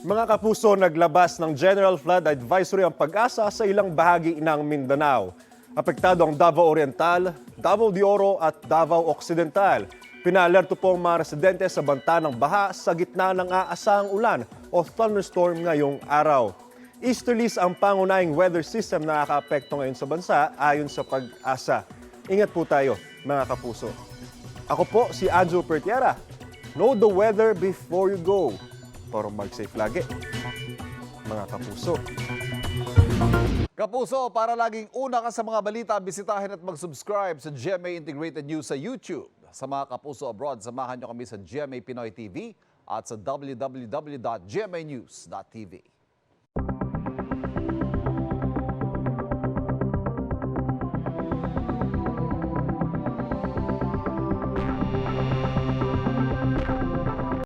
Mga kapuso, naglabas ng General Flood Advisory ang Pag-asa sa ilang bahagi ng Mindanao. Apektado ang Davao Oriental, Davao de Oro at Davao Occidental. Pinaalerto po ang mga residente sa banta ng baha sa gitna ng aasahang ulan o thunderstorm ngayong araw. Easterlies ang pangunahing weather system na nakakaapekto ngayon sa bansa ayon sa Pag-asa. Ingat po tayo, mga kapuso. Ako po si Andrew Pertiera. Know the weather before you go. Para mag-safe lagi, mga kapuso. Kapuso, para laging una ka sa mga balita, bisitahin at mag-subscribe sa GMA Integrated News sa YouTube. Sa mga kapuso abroad, samahan nyo kami sa GMA Pinoy TV at sa www.gmanews.tv.